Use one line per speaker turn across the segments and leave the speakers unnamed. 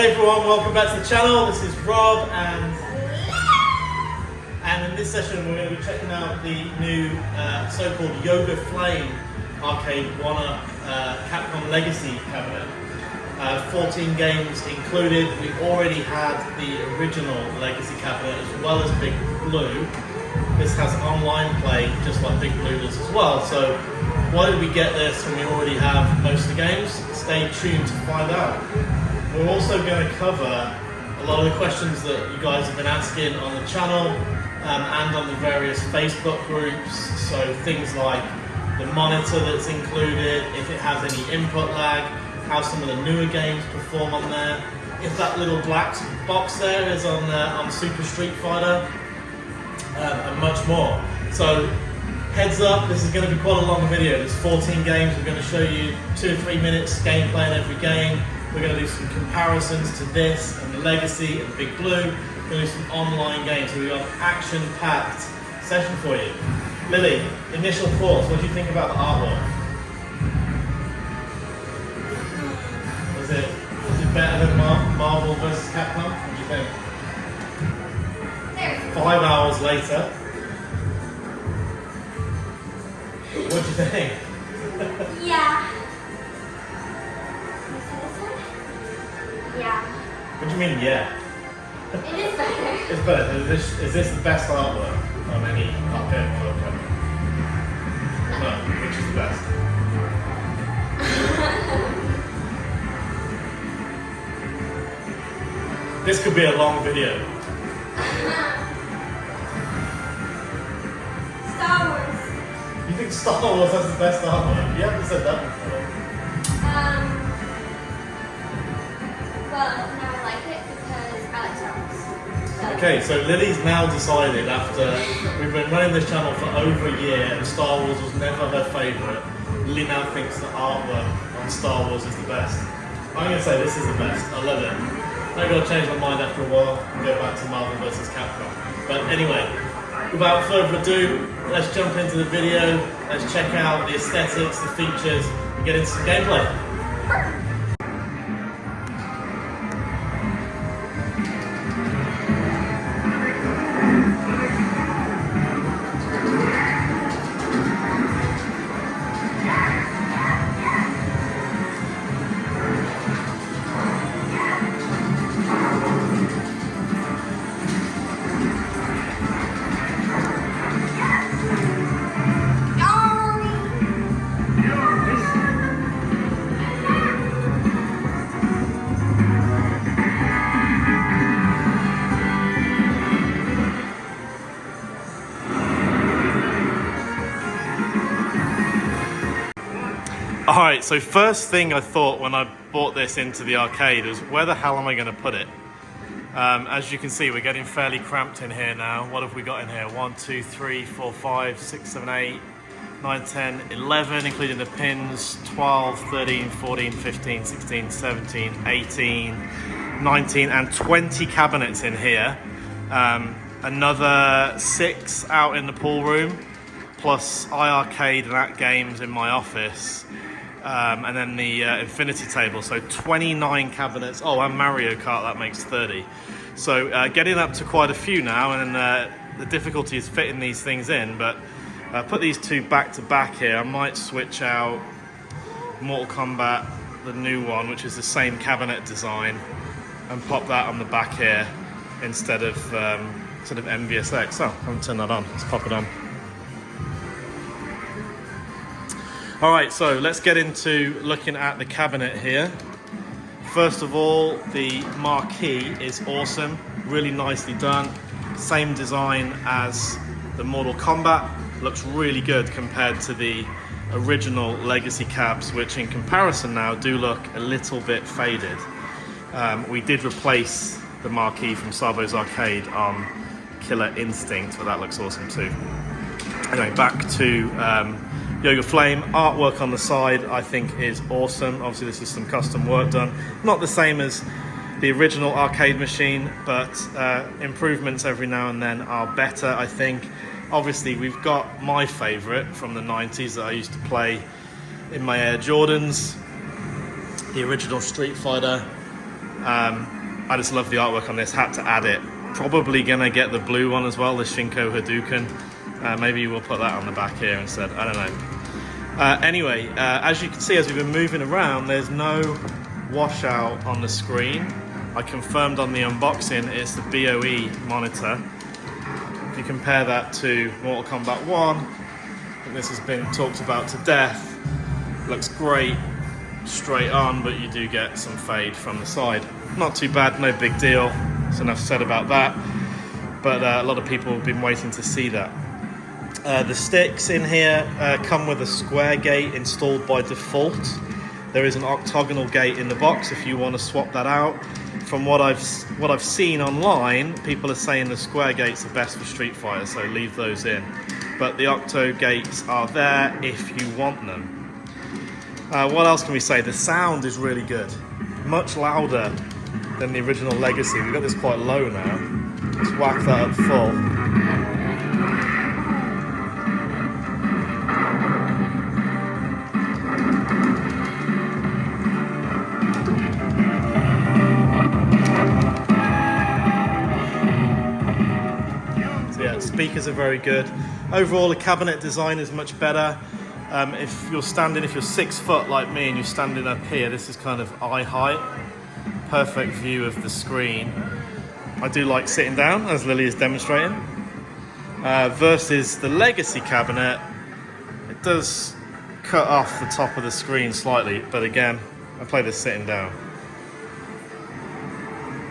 Hey everyone, welcome back to the channel. This is Rob, and in this session we're going to be checking out the new so-called Yoga Flame Arcade1up Capcom Legacy cabinet. 14 games included. We already had the original Legacy cabinet as well as Big Blue. This has online play just like Big Blue does as well. So why did we get this when we already have most of the games? Stay tuned to find out. We're also going to cover a lot of the questions that you guys have been asking on the channel and on the various Facebook groups. So things like the monitor that's included, if it has any input lag, how some of the newer games perform on there, if that little black box there is on Super Street Fighter, and much more. So heads up, this is going to be quite a long video. There's 14 games. We're going to show you 2 or 3 minutes gameplay in every game. We're going to do some comparisons to this and the Legacy and Big Blue. We're going to do some online games. So we've got an action-packed session for you. Lily, initial thoughts. What do you think about the artwork? Is it better than Marvel vs. Capcom? What do you think? 5 hours later. What do you think?
Yeah. Yeah.
What do you mean, yeah?
It is better.
It's better. Is this the best artwork on any arcade cabinet? No. Which is the best? This could be a long video.
Star Wars.
You think Star Wars has the best artwork? You haven't said that before.
Well, no, I like it because I like Star Wars. So.
Okay, so Lily's now decided, after we've been running this channel for over a year and Star Wars was never her favourite, Lily now thinks the artwork on Star Wars is the best. I'm going to say this is the best. I love it. Maybe I'll change my mind after a while and go back to Marvel vs. Capcom. But anyway, without further ado, let's jump into the video. Let's check out the aesthetics, the features, and get into some gameplay. Alright, so first thing I thought when I bought this into the arcade was, where the hell am I going to put it? As you can see, we're getting fairly cramped in here now. What have we got in here? 1, 2, 3, 4, 5, 6, 7, 8, 9, 10, 11, including the pins, 12, 13, 14, 15, 16, 17, 18, 19, and 20 cabinets in here. Another 6 out in the pool room, plus iArcade and At Games in my office. And then the infinity table, so 29 cabinets. Oh, and Mario Kart, that makes 30. So getting up to quite a few now, and the difficulty is fitting these things in, but put these two back to back here. I might switch out Mortal Kombat, the new one, which is the same cabinet design, and pop that on the back here instead of MVSX. Oh, I haven't turned that on. Let's pop it on. Alright, so let's get into looking at the cabinet here. First of all, the marquee is awesome, really nicely done. Same design as the Mortal Kombat, looks really good compared to the original Legacy cabs, which in comparison now do look a little bit faded. We did replace the marquee from Sabo's Arcade on Killer Instinct, but that looks awesome too. Anyway, back to Yoga Flame. Artwork on the side I think is awesome. Obviously this is some custom work done. Not the same as the original arcade machine, but improvements every now and then are better, I think. Obviously we've got my favourite from the 90s that I used to play in my Air Jordans, the original Street Fighter
I just love the artwork on this, had to add it. Probably gonna get the blue one as well, the Shinko Hadouken. Maybe we'll put that on the back here instead, I don't know. Anyway, as you can see, as we've been moving around, there's no washout on the screen. I confirmed on the unboxing it's the BOE monitor. If you compare that to Mortal Kombat 1, I think this has been talked about to death. Looks great straight on, but you do get some fade from the side. Not too bad, no big deal. That's enough said about that. But a lot of people have been waiting to see that. The sticks in here come with a square gate installed by default. There is an octagonal gate in the box if you want to swap that out. From what I've seen online, people are saying the square gates are best for Street Fighter, so leave those in. But the octo gates are there if you want them. What else can we say? The sound is really good. Much louder than the original Legacy. We've got this quite low now. Let's whack that up full. Speakers are very good. Overall, the cabinet design is much better. If you're 6 foot like me and you're standing up here, this is kind of eye height. Perfect view of the screen. I do like sitting down, as Lily is demonstrating. Versus the Legacy cabinet, it does cut off the top of the screen slightly, but again, I play this sitting down.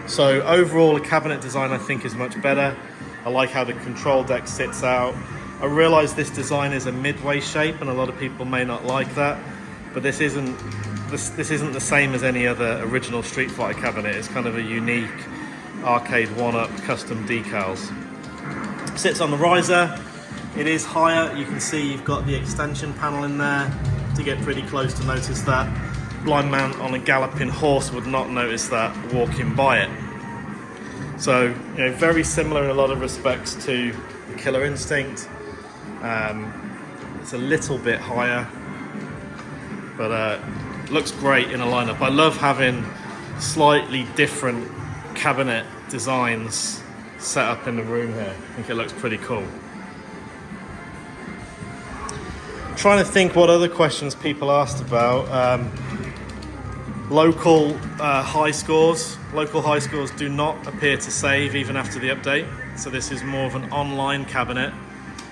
So overall, the cabinet design I think is much better. I like how the control deck sits out. I realise this design is a midway shape and a lot of people may not like that, but this isn't the same as any other original Street Fighter cabinet. It's kind of a unique Arcade1up custom decals. Sits on the riser. It is higher. You can see you've got the extension panel in there to get pretty close to notice that. Blind man on a galloping horse would not notice that walking by it. So, you know, very similar in a lot of respects to the Killer Instinct. It's a little bit higher, but looks great in a lineup. I love having slightly different cabinet designs set up in the room here. I think it looks pretty cool. I'm trying to think what other questions people asked about. Local high scores. Local high scores do not appear to save even after the update. So this is more of an online cabinet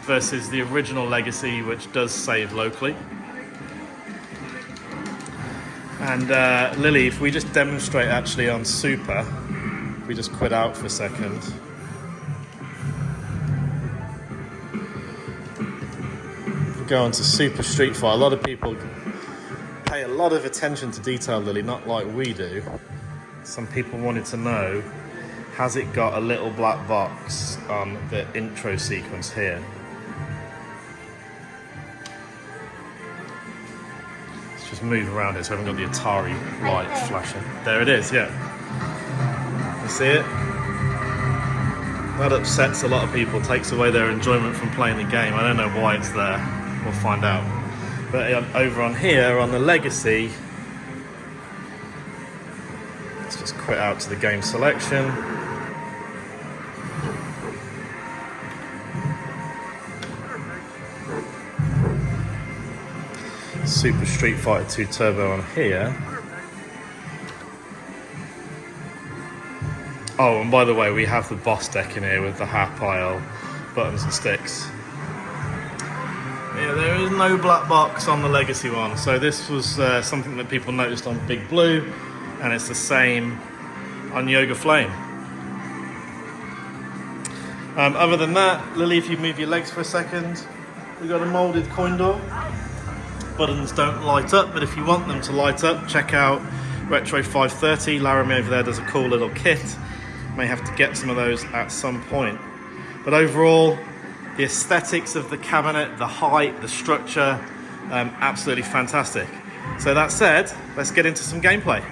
versus the original Legacy, which does save locally. And Lily, if we just demonstrate actually on Super, if we just quit out for a second. If we go on to Super Street Fighter, a lot of people pay a lot of attention to detail, Lily, not like we do. Some people wanted to know, has it got a little black box on the intro sequence here? Let's just move around it so we haven't got the Atari light flashing. There it is, yeah. You see it? That upsets a lot of people, takes away their enjoyment from playing the game. I don't know why it's there. We'll find out. But over on here, on the Legacy, let's just quit out to the game selection. Super Street Fighter 2 Turbo on here. Oh, and by the way, we have the boss deck in here with the hat pile, buttons and sticks. Yeah, there is no black box on the Legacy one, so this was something that people noticed on Big Blue, and it's the same on Yoga Flame. Other than that, Lily, if you move your legs for a second, we've got a moulded coin door. Buttons don't light up, but if you want them to light up, check out Retro 530. Laramie over there does a cool little kit. May have to get some of those at some point. But overall, the aesthetics of the cabinet, the height, the structure, absolutely fantastic. So that said, let's get into some gameplay.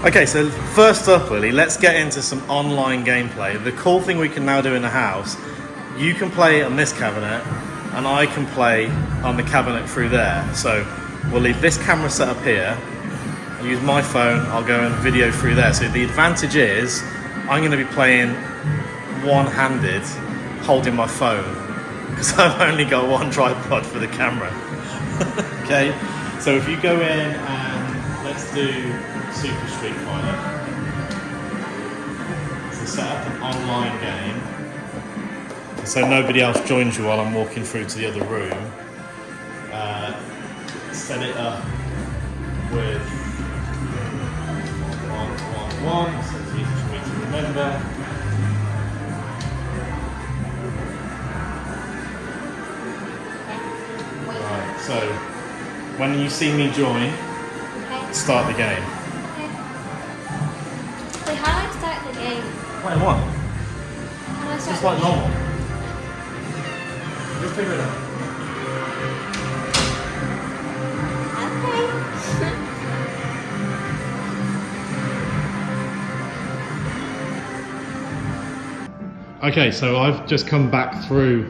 Okay, so first up, Lily, let's get into some online gameplay. The cool thing we can now do in the house, you can play on this cabinet, and I can play on the cabinet through there. So we'll leave this camera set up here, and use my phone, I'll go and video through there. So the advantage is I'm going to be playing one-handed, holding my phone, because I've only got one tripod for the camera. Okay, so if you go in and let's do Super Street Fighter. So set up an online game, so nobody else joins you while I'm walking through to the other room. Set it up with 1, so it's easy for me to remember. Right, so when you see me join, start the game.
Wait, how do I start the game?
Play one.
How do I start
Just
the
like
game?
normal. Just figure it out. Okay, so I've just come back through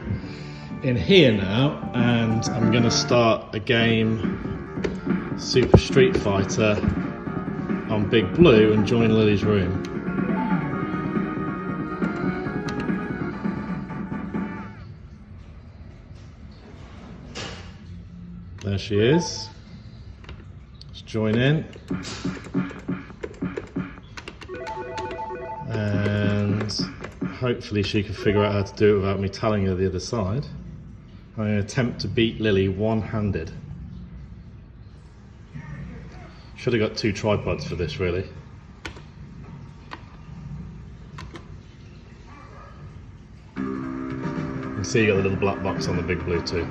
in here now, and I'm going to start a game, Super Street Fighter, on Big Blue and join Lily's room. There she is. Let's join in. And hopefully she can figure out how to do it without me telling her the other side. I'm going to attempt to beat Lily one-handed. Should have got 2 tripods for this, really. You can see you got the little black box on the Big Blue too.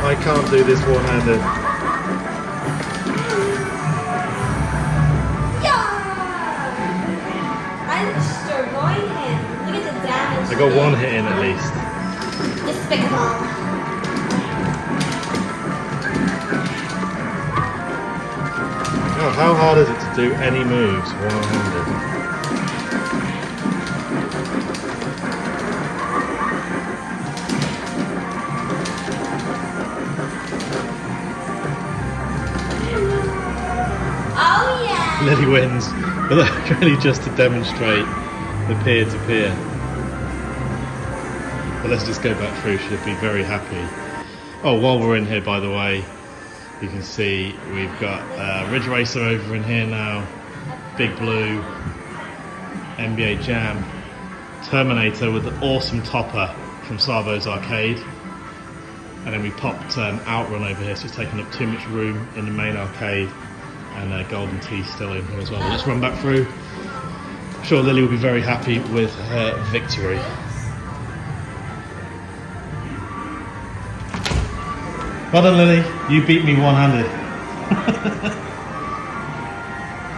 I can't do this one-handed.
Yeah! I'm destroying him. Look at the damage.
I got 1 hit in at least.
Despicable.
Oh, how hard is it to do any moves one-handed?
Oh yeah!
Lily wins, but that's really just to demonstrate the peer-to-peer. But let's just go back through, she'll be very happy. Oh, while we're in here, by the way, you can see we've got Ridge Racer over in here now, Big Blue, NBA Jam, Terminator with the awesome topper from Savo's Arcade, and then we popped Outrun over here, so it's taking up too much room in the main arcade, and Golden Tea's still in here as well. But let's run back through. I'm sure Lily will be very happy with her victory. Well done, Lily. You beat me one-handed.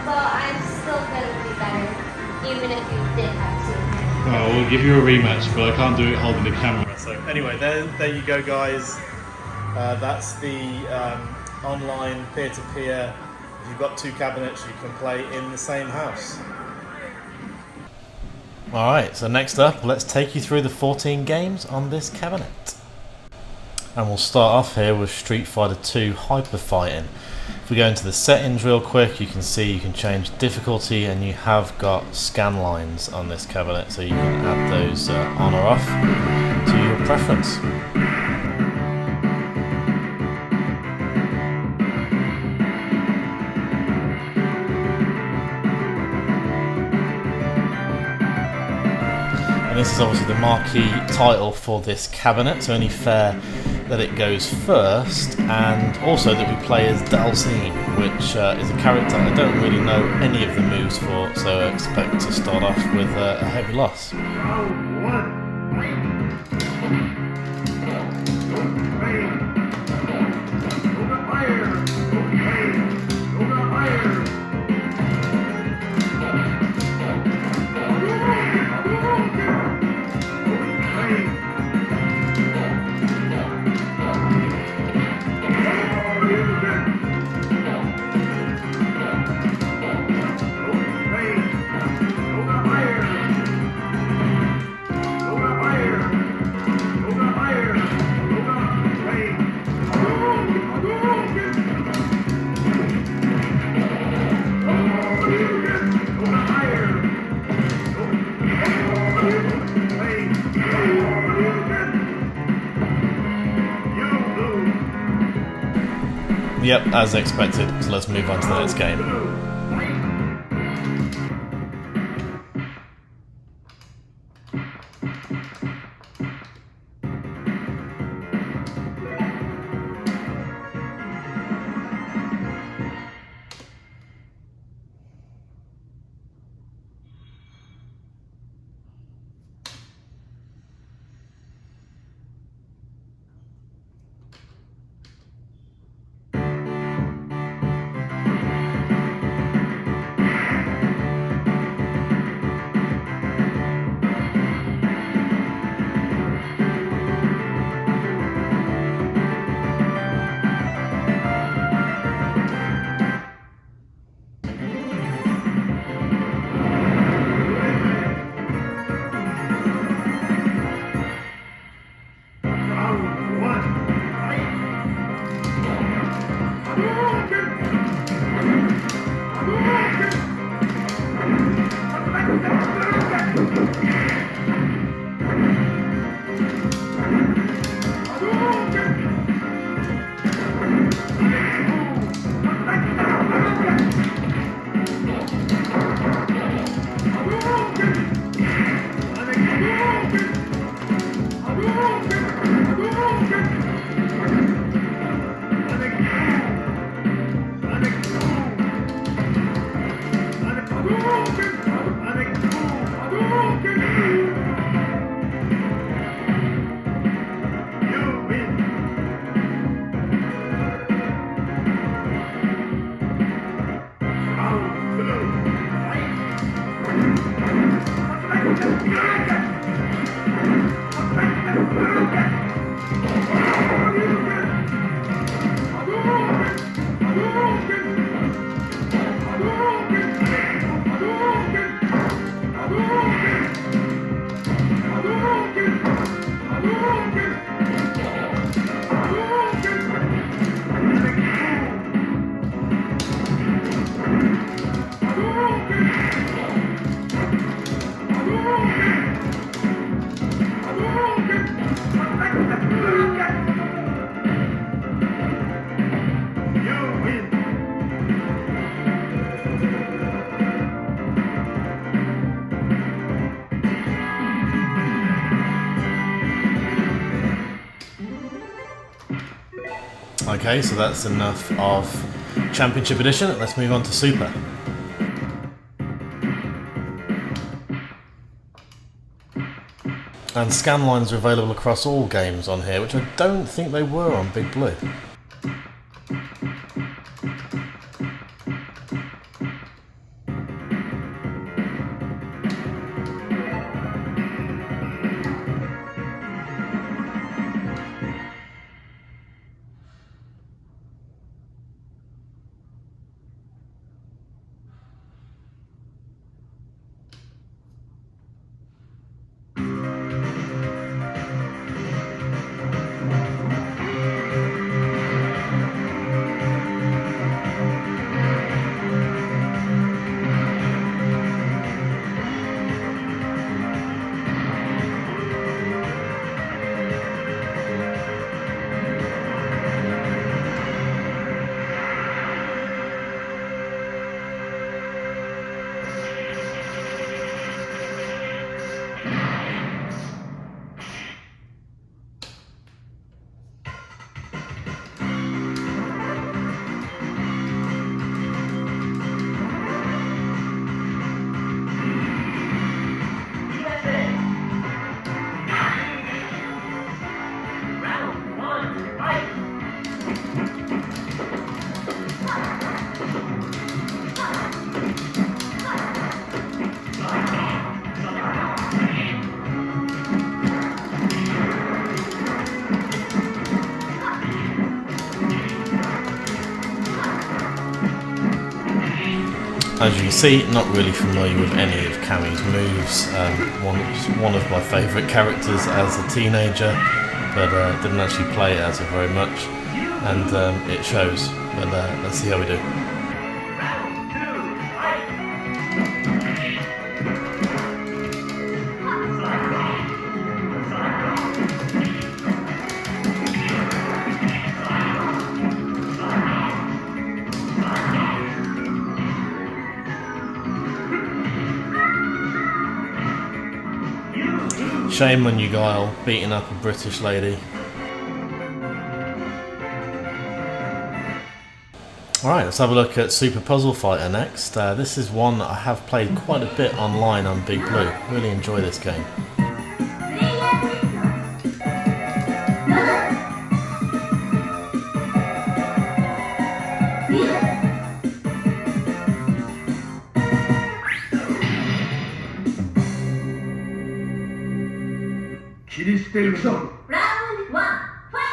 Well, I'm still gonna be better, even if you did have to.
Well, we'll give you a rematch, but I can't do it holding the camera. So anyway, there you go, guys. That's the online peer-to-peer. If you've got 2 cabinets, you can play in the same house. Alright, so next up, let's take you through the 14 games on this cabinet. And we'll start off here with Street Fighter 2 Hyper Fighting. If we go into the settings real quick, you can see you can change difficulty, and you have got scan lines on this cabinet, so you can add those on or off to your preference. And this is obviously the marquee title for this cabinet, so only fair that it goes first, and also that we play as Dalzine, which is a character I don't really know any of the moves for, so I expect to start off with a heavy loss. Yep, as expected. So let's move on to the next game. Okay, so that's enough of Championship Edition. Let's move on to Super. And scan lines are available across all games on here, which I don't think they were on Big Blue. As you can see, not really familiar with any of Cammy's moves. One of my favourite characters as a teenager, but didn't actually play it as a very much, and it shows. But let's see how we do. Shame on you, Guile, beating up a British lady. Alright, let's have a look at Super Puzzle Fighter next. This is one that I have played quite a bit online on Big Blue. Really enjoy this game.
Round 1, fight!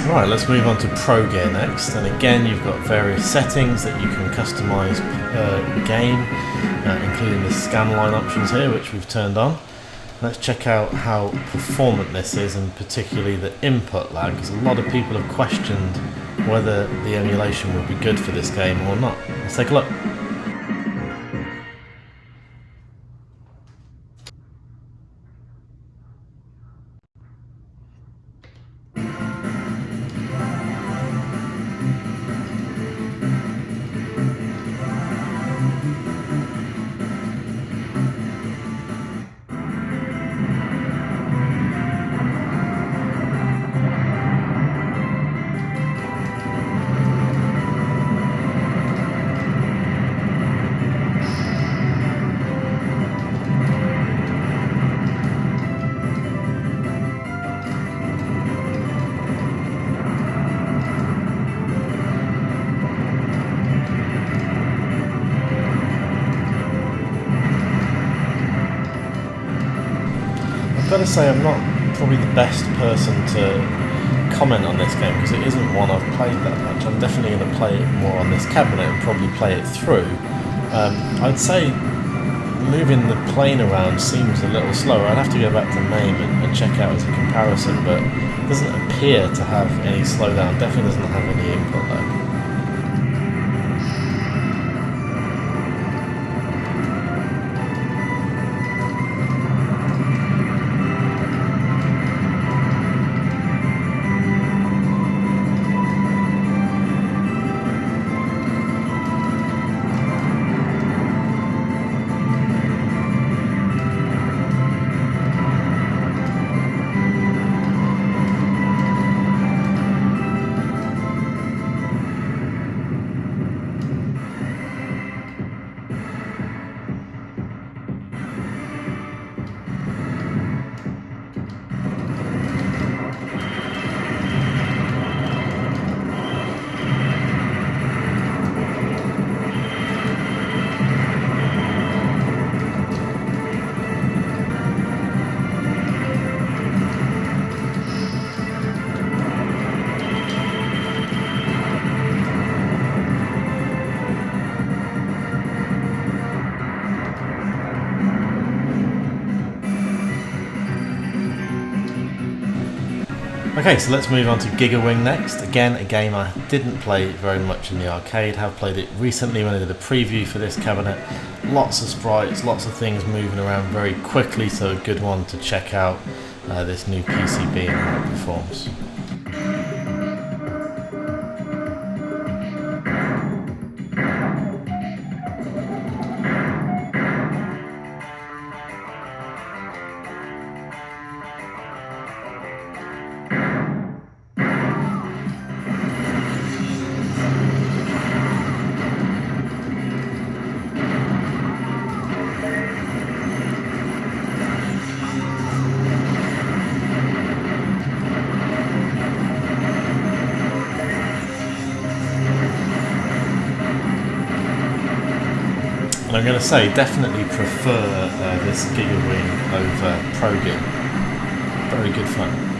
Right, let's move on to Pro Gear next, and again you've got various settings that you can customise per game, including the scanline options here, which we've turned on. Let's check out how performant this is, and particularly the input lag, because a lot of people have questioned whether the emulation would be good for this game or not. Let's take a look. I've got to say I'm not probably the best person to comment on this game because it isn't one I've played that much. I'm definitely going to play it more on this cabinet and probably play it through. I'd say moving the plane around seems a little slower. I'd have to go back to MAME and check out as a comparison, but it doesn't appear to have any slowdown. Definitely doesn't have any input lag.
Okay, so let's move on to Gigawing next. Again, a game I didn't play very much in the arcade. Have played it recently when I did a preview for this cabinet. Lots of sprites, lots of things moving around very quickly, so a good one to check out this new PCB and how it performs. And I'm going to say, definitely prefer this Gigawing over Pro-Gig. Very good fun.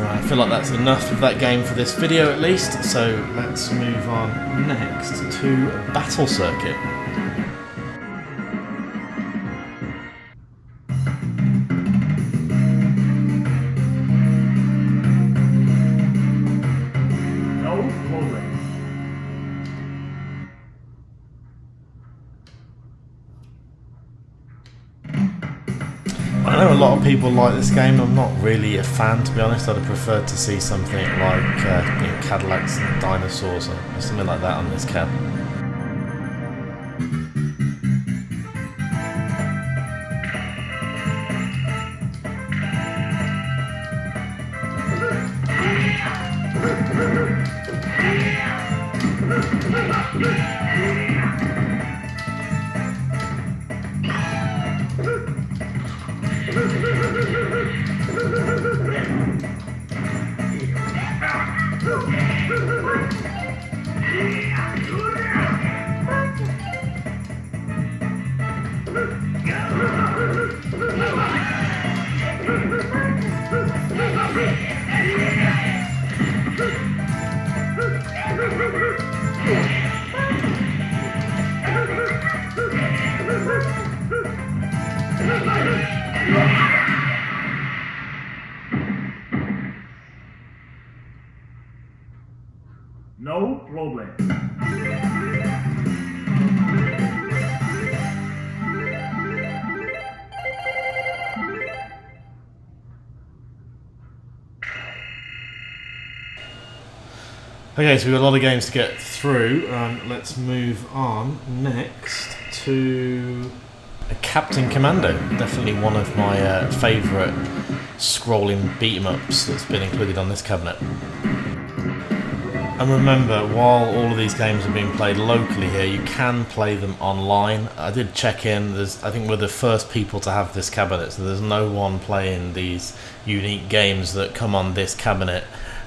I feel like that's enough of that game for this video at least, so let's move on next to Battle Circuit. I know a lot of people like this game. I'm not really a fan, to be honest. I'd have preferred to see something like Cadillacs and dinosaurs or something like that on this cab.
No problem.
Okay, so we've got a lot of games to get through. Let's move on next to Captain Commando. Definitely one of my favourite scrolling beat-em-ups that's been included on this cabinet. And remember, while all of these games are being played locally here, you can play them online. I did check in. I think we're the first people to have this cabinet, so there's no one playing these unique games that come on this cabinet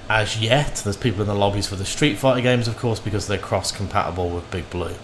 as yet. There's people in the lobbies for the Street Fighter games, of course, because they're cross-compatible with Big Blue.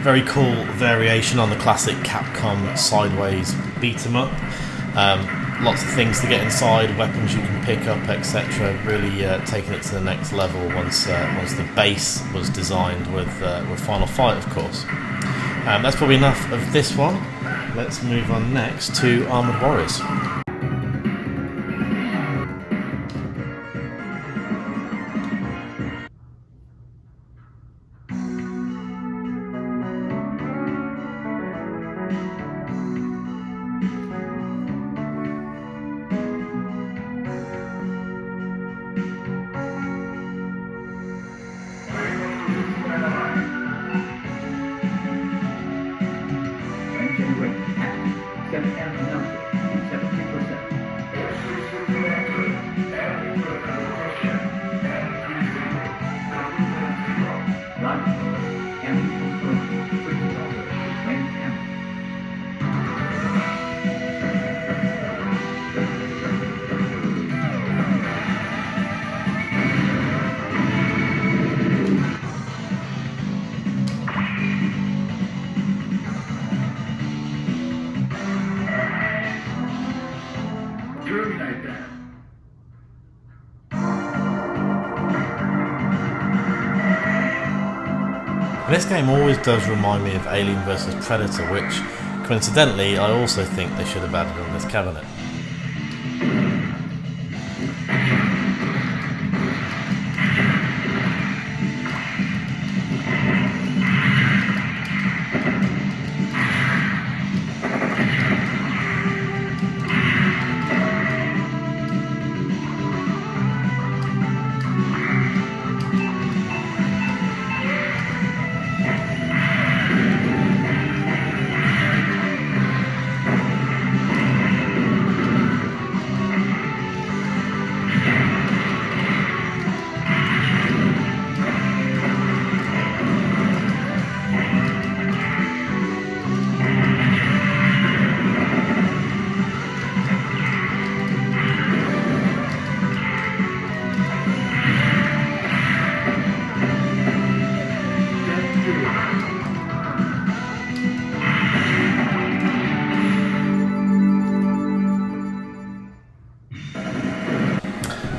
Very cool variation on the classic Capcom sideways beat 'em up. Lots of things to get inside, weapons you can pick up, etc. Really taking it to the next level once the base was designed with Final Fight, of course. That's probably enough of this one. Let's move on next to Armored Warriors. This game always does remind me of Alien vs Predator, which, coincidentally, I also think they should have added on this cabinet.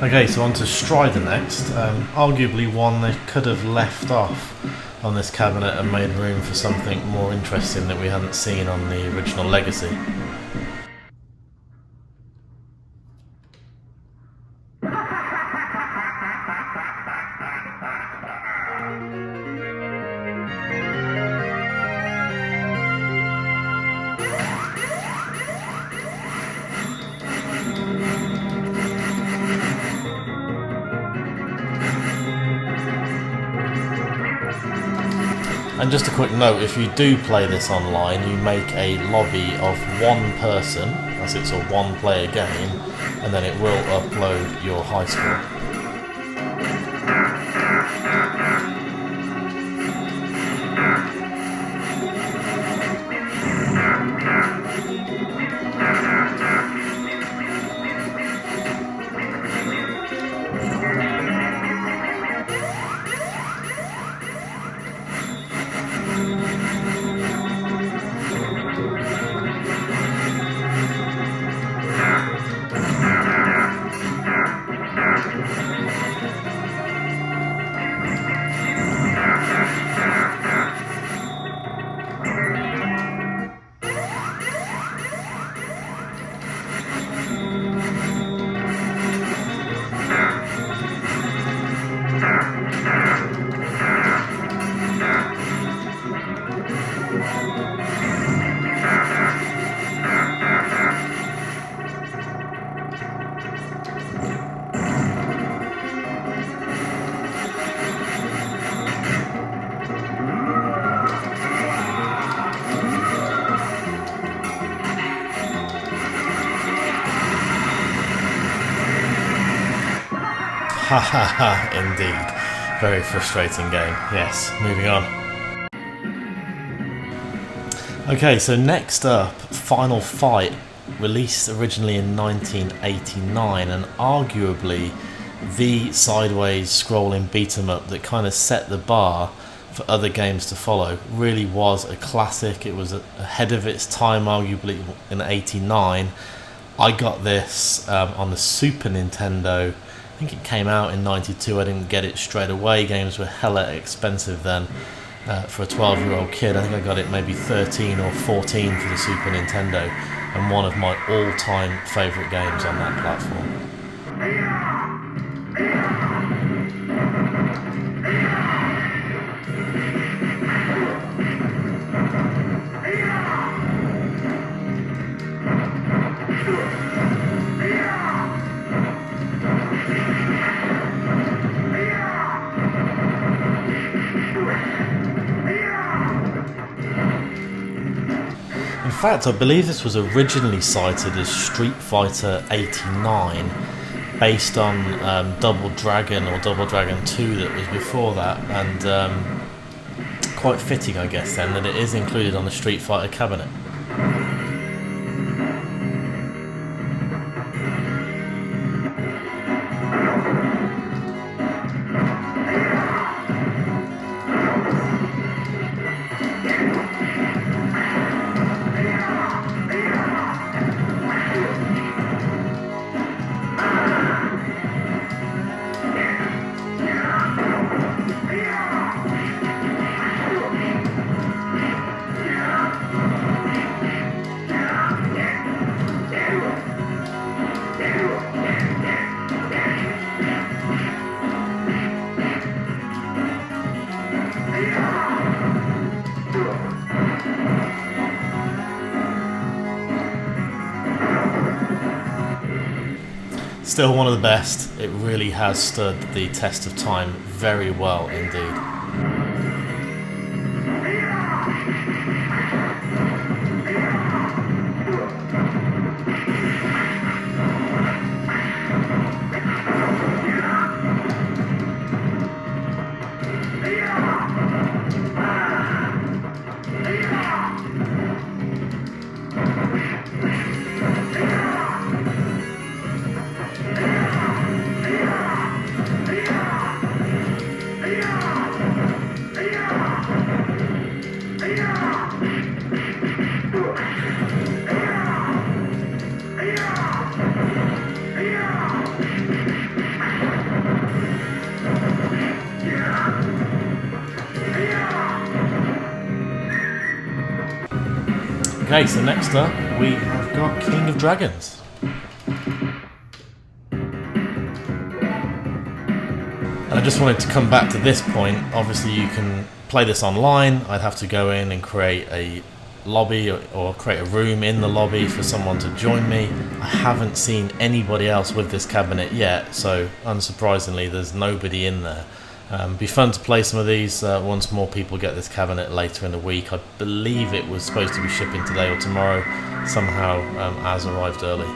Okay, so on to Strider next. Arguably one they could have left off on this cabinet and made room for something more interesting that we hadn't seen on the original Legacy. And just a quick note, if you do play this online, you make a lobby of one person, as it's a one-player game, and then it will upload your high score. Ha ha ha, indeed. Very frustrating game. Yes, moving on. Okay, so next up, Final Fight, released originally in 1989 and arguably the sideways scrolling beat 'em up that kind of set the bar for other games to follow. Really was a classic. It was ahead of its time, arguably, in '89. I got this on the Super Nintendo. I think it came out in '92. I didn't get it straight away. Games were hella expensive then for a 12-year-old kid. I think I got it maybe 13 or 14 for the Super Nintendo, and one of my all-time favourite games on that platform. In fact, I believe this was originally cited as Street Fighter 89, based on Double Dragon or Double Dragon 2 that was before that, and quite fitting, I guess, then, that it is included on the Street Fighter cabinet. Still one of the best. It really has stood the test of time very well indeed. Okay, so next up we have got King of Dragons. And I just wanted to come back to this point. Obviously you can play this online. I'd have to go in and create a lobby or create a room in the lobby for someone to join me. I haven't seen anybody else with this cabinet yet, so unsurprisingly there's nobody in there. Be fun to play some of these once more people get this cabinet later in the week. I believe it was supposed to be shipping today or tomorrow. Somehow has arrived early.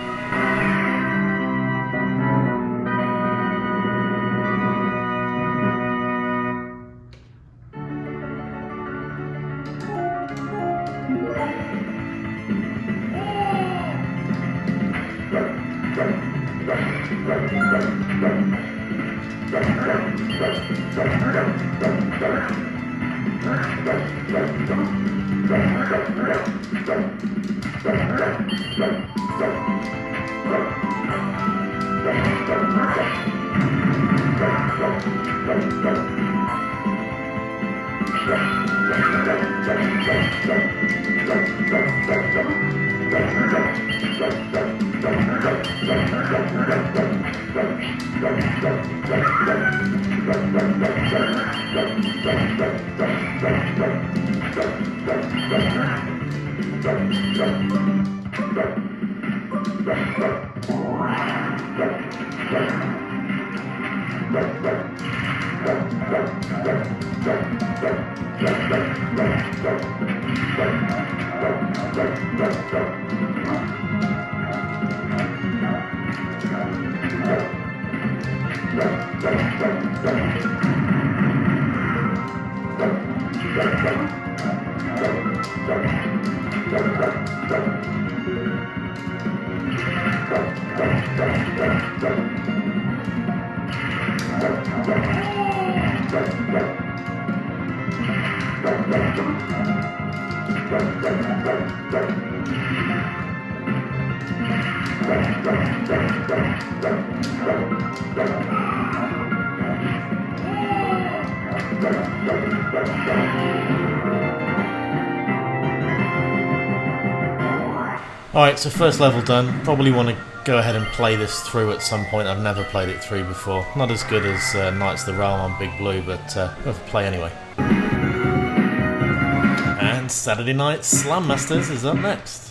Alright, so first level done. Probably want to go ahead and play this through at some point. I've never played it through before. Not as good as Knights of the Realm on Big Blue, but worth a play anyway. And Saturday Night Slam Masters is up next.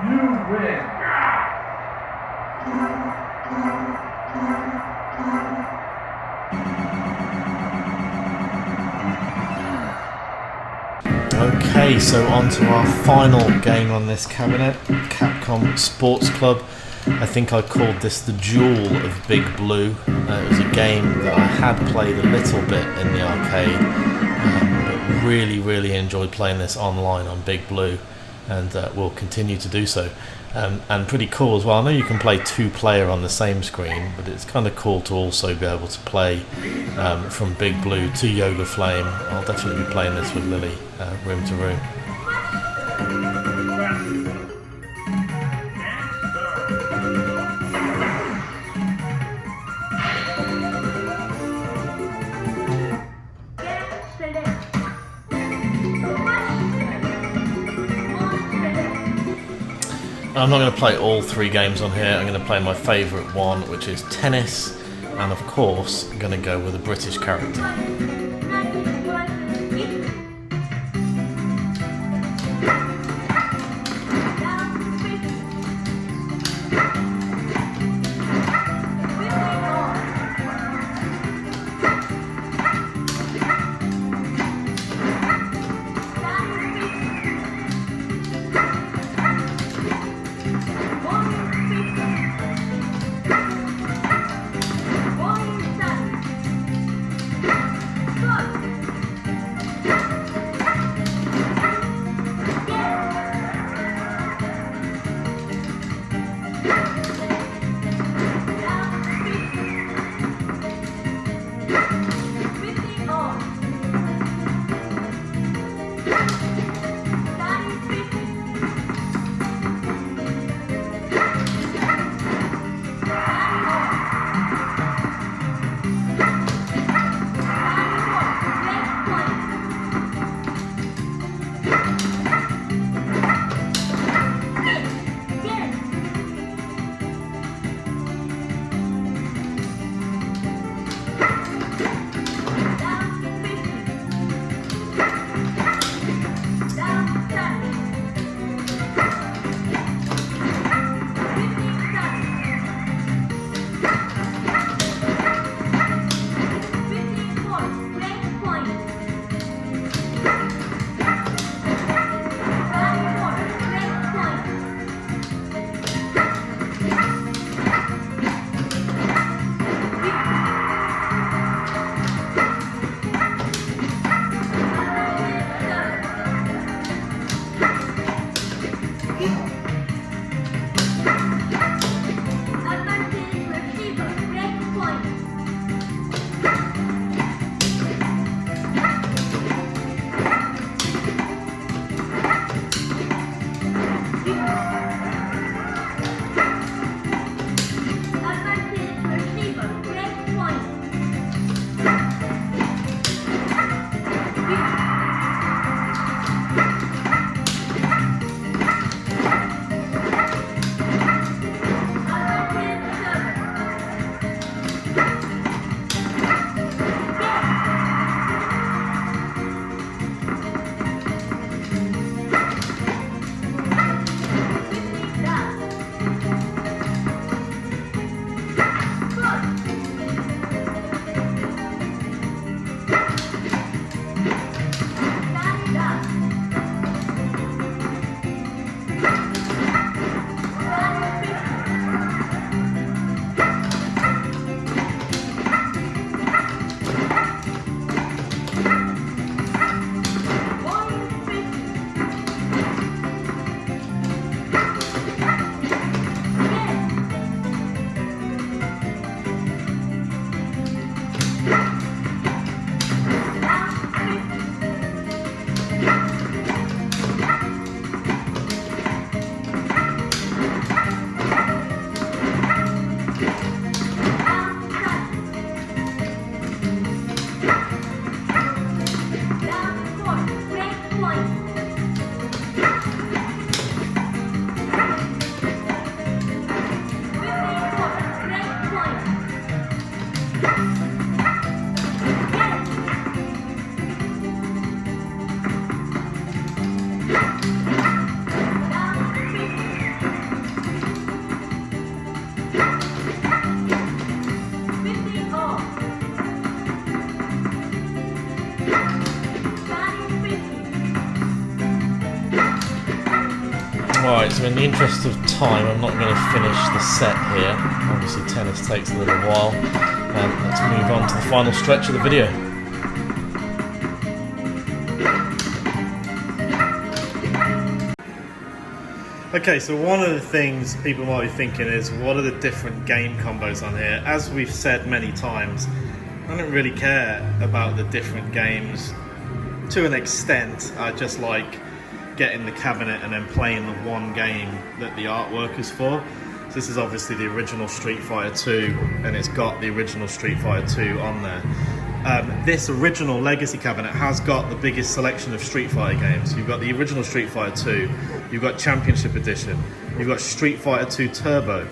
You win.
Okay, so on to our final game on this cabinet, Capcom Sports Club. I think I called this the Jewel of Big Blue. It was a game that I had played a little bit in the arcade, but really enjoyed playing this online on Big Blue, and will continue to do so. And pretty cool as well. I know you can play 2-player on the same screen, but it's kind of cool to also be able to play from Big Blue to Yoga Flame. I'll definitely be playing this with Lily, room to room. I'm not going to play all 3 games on here. I'm going to play my favourite one, which is tennis, and of course I'm going to go with a British character. Right, so in the interest of time, I'm not going to finish the set here. Obviously tennis takes a little while. Let's move on to the final stretch of the video.
Okay, so one of the things people might be thinking is, what are the different game combos on here? As we've said many times, I don't really care about the different games. To an extent, I just like getting the cabinet and then playing the one game that the artwork is for. So this is obviously the original Street Fighter 2, and it's got the original Street Fighter 2 on there. This original Legacy cabinet has got the biggest selection of Street Fighter games. You've got the original Street Fighter 2, you've got Championship Edition, you've got Street Fighter 2 Turbo,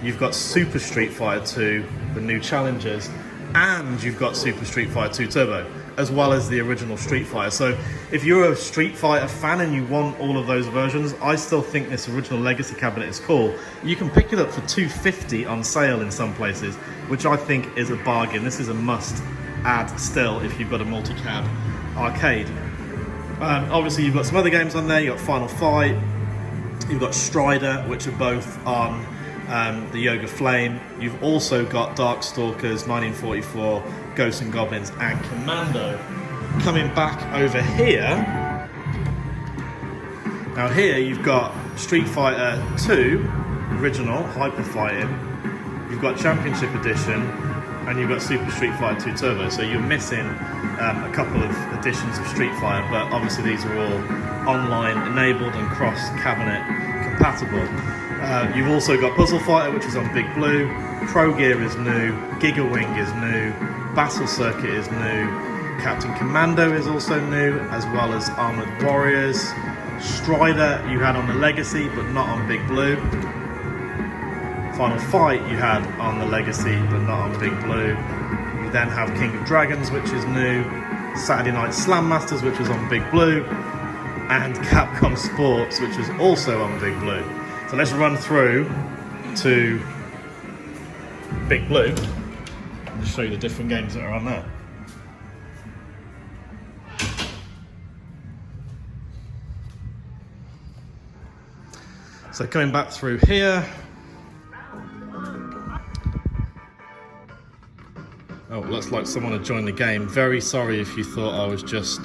you've got Super Street Fighter 2, the new challengers, and you've got Super Street Fighter 2 Turbo, as well as the original Street Fighter. So if you're a Street Fighter fan and you want all of those versions, I still think this original Legacy cabinet is cool. You can pick it up for $250 on sale in some places, which I think is a bargain. This is a must add still if you've got a multi-cab arcade. Obviously you've got some other games on there. You've got Final Fight, you've got Strider, which are both on the Yoga Flame. You've also got Darkstalkers, 1944, Ghosts and Goblins, and Commando. Coming back over here, now here you've got Street Fighter 2 original Hyper Fighting, you've got Championship Edition, and you've got Super Street Fighter 2 Turbo. So you're missing a couple of editions of Street Fighter, but obviously these are all online enabled and cross cabinet compatible. You've also got Puzzle Fighter, which is on Big Blue, Pro Gear is new, Gigawing is new, Battle Circuit is new, Captain Commando is also new, as well as Armored Warriors. Strider you had on the Legacy, but not on Big Blue. Final Fight you had on the Legacy, but not on Big Blue. You then have King of Dragons, which is new, Saturday Night Slam Masters, which was on Big Blue, and Capcom Sports, which was also on Big Blue. So let's run through to Big Blue and show you the different games that are on there. So coming back through here, oh, looks like someone had joined the game. Very sorry if you thought I was just,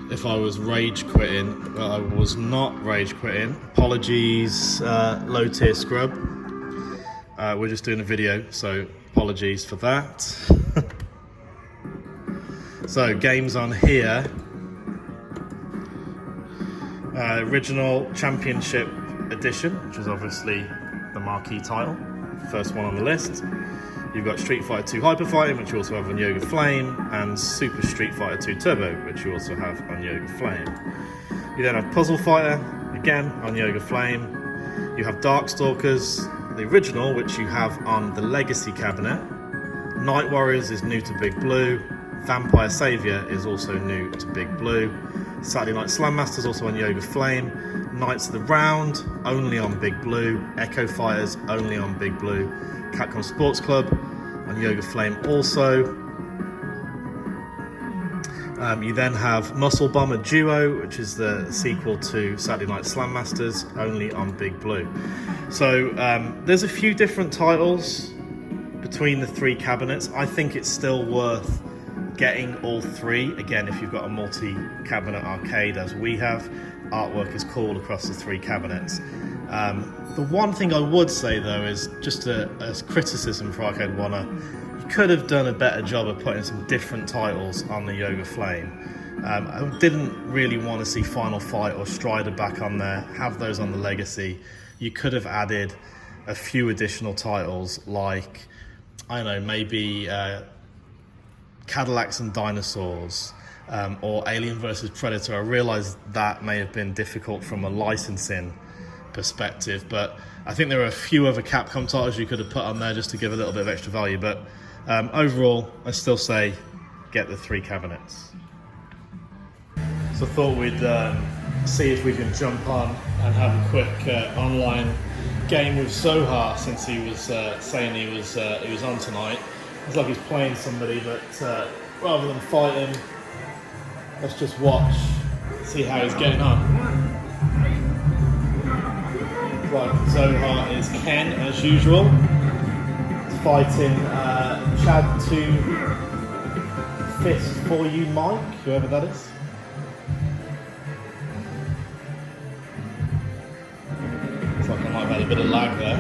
if I was rage quitting. Well, I was not rage quitting. Apologies, low tier scrub. We're just doing a video, so apologies for that. So games on here. Original Championship Edition, which is obviously the marquee title, first one on the list. You've got Street Fighter 2 Hyper Fighting, which you also have on Yoga Flame, and Super Street Fighter 2 Turbo, which you also have on Yoga Flame. You then have Puzzle Fighter, again on Yoga Flame. You have Darkstalkers, the original, which you have on the Legacy cabinet. Night Warriors is new to Big Blue. Vampire Savior is also new to Big Blue. Saturday Night Slam Masters also on Yoga Flame. Knights of the Round only on Big Blue. Echo Fighters only on Big Blue. Capcom Sports Club on Yoga Flame also. You then have Muscle Bomber Duo, which is the sequel to Saturday Night Slam Masters, only on Big Blue. So there's a few different titles between the three cabinets. I think it's still worth getting all three. Again, if you've got a multi-cabinet arcade as we have, artwork is cool across the three cabinets. The one thing I would say though is just a criticism for Arcade1up. You could have done a better job of putting some different titles on the Yoga Flame. I didn't really want to see Final Fight or Strider back on there, have those on the Legacy. You could have added a few additional titles like, I don't know, maybe Cadillacs and Dinosaurs, or Alien vs Predator. I realise that may have been difficult from a licensing perspective, but I think there are a few other Capcom titles you could have put on there just to give a little bit of extra value. But overall, I still say get the three cabinets. So I thought we'd see if we can jump on and have a quick online game with Zohar, since he was saying he was on tonight. It's like he's playing somebody, but rather than fight him, let's just watch, see how he's getting on. Right, Zohar is Ken as usual. Fighting Chad to fist for you, Mike, whoever that is. Looks like I might have had a bit of lag there.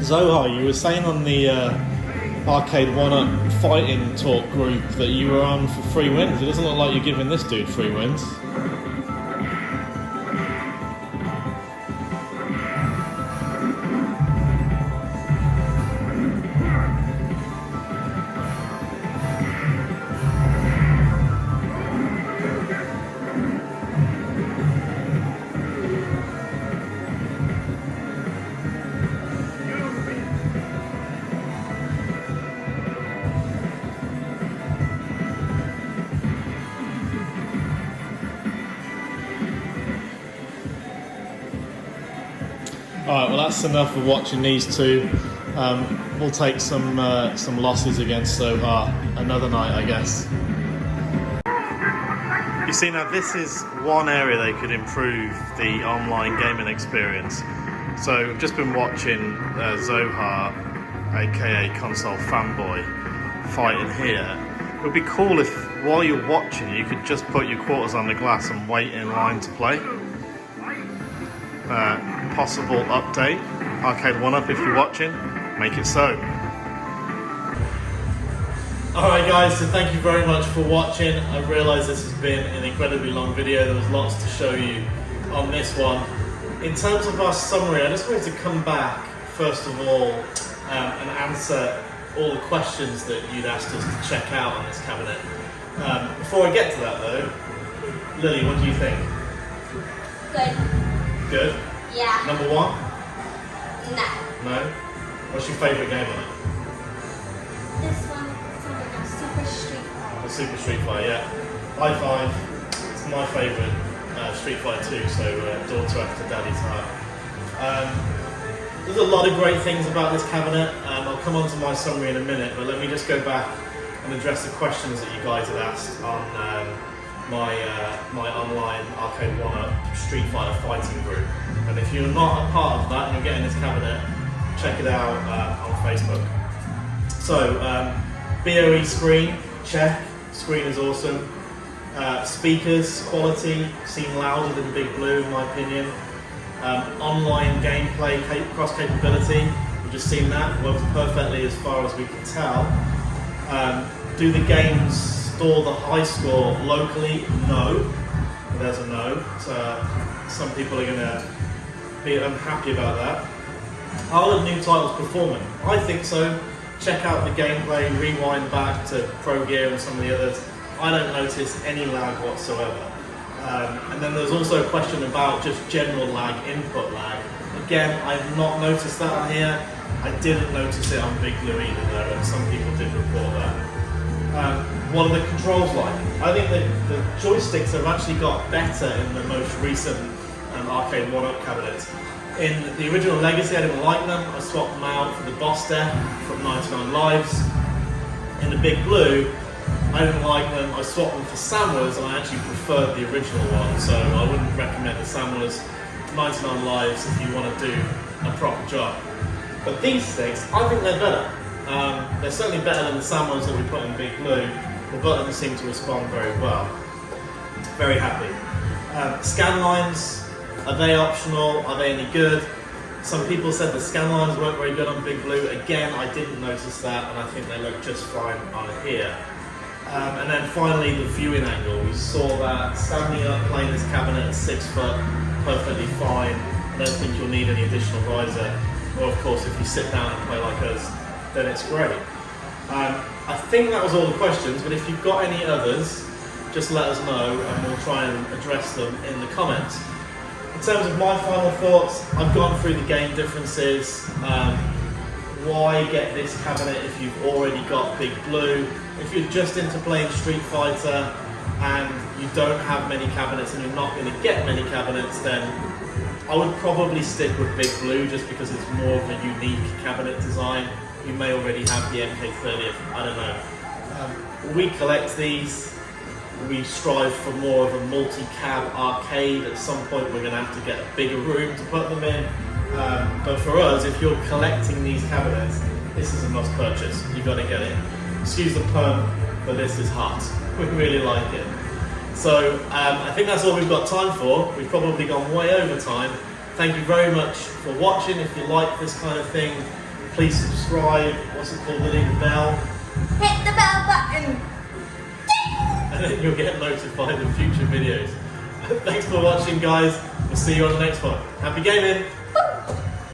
Zohar, you were saying on the Arcade1up fighting talk group that you were on for 3 wins. It doesn't look like you're giving this dude 3 wins. Alright, well that's enough of watching these two. We'll take some losses against Zohar another night, I guess. You see, now this is one area they could improve the online gaming experience. So I've just been watching Zohar, aka Console Fanboy, fighting here. It would be cool if while you're watching you could just put your quarters on the glass and wait in line to play. Possible update, Arcade1up, if you're watching, make it so.
Alright guys, so thank you very much for watching. I realise this has been an incredibly long video. There was lots to show you on this one. In terms of our summary, I just wanted to come back first of all and answer all the questions that you'd asked us to check out on this cabinet. Before I get to that though, Lily, what do you think?
Good.
Good?
Yeah.
Number 1?
No.
No? What's your favourite game on it?
This one sounds like a Super Street Fighter.
The Super Street Fighter, yeah. High five. It's my favourite Street Fighter 2, so daughter after daddy's heart. There's a lot of great things about this cabinet. I'll come on to my summary in a minute, but let me just go back and address the questions that you guys had asked on my online Arcade1up Street Fighter fighting group. And if you're not a part of that and you're getting this cabinet, check it out on Facebook. So, BOE screen, check. Screen is awesome. Speakers, quality, seem louder than Big Blue in my opinion. Online gameplay, cross capability, we've just seen that, works perfectly as far as we can tell. Do the games store the high score locally? No. There's a no. So, some people are going to be unhappy about that. Are the new titles performing? I think so. Check out the gameplay, rewind back to Pro Gear and some of the others. I don't notice any lag whatsoever. And then there's also a question about just general lag, input lag. Again, I've not noticed that on here. I didn't notice it on Big Blue either though, and some people did report that. What are the controls like? I think that the joysticks have actually got better in the most recent Arcade1up cabinets. In the original Legacy, I didn't like them. I swapped them out for the boss death from 99 Lives. In the Big Blue, I didn't like them. I swapped them for Samuras, and I actually preferred the original one. So I wouldn't recommend the Samuras 99 Lives if you want to do a proper job. But these sticks, I think they're better. They're certainly better than the Samuras that we put in Big Blue. The buttons seem to respond very well. Very happy. Scan lines. Are they optional? Are they any good? Some people said the scan lines weren't very good on Big Blue. Again, I didn't notice that, and I think they look just fine on here. And then finally, the viewing angle. We saw that standing up, playing this cabinet at 6 foot, perfectly fine. I don't think you'll need any additional riser. Or of course, if you sit down and play like us, then it's great. I think that was all the questions, but if you've got any others, just let us know, and we'll try and address them in the comments. In terms of my final thoughts, I've gone through the game differences. Why get this cabinet if you've already got Big Blue? If you're just into playing Street Fighter and you don't have many cabinets and you're not going to get many cabinets, then I would probably stick with Big Blue just because it's more of a unique cabinet design. You may already have the MK30th, I don't know. We collect these. We strive for more of a multi-cab arcade. At some point we're going to have to get a bigger room to put them in. But for us, if you're collecting these cabinets, this is a must purchase. You've got to get it. Excuse the pun, but this is hot. We really like it. So I think that's all we've got time for. We've probably gone way over time. Thank you very much for watching. If you like this kind of thing, please subscribe. What's it called? Ring the bell.
Hit the bell button.
And then you'll get notified of future videos. Thanks for watching, guys. We'll see you on the next one. Happy gaming!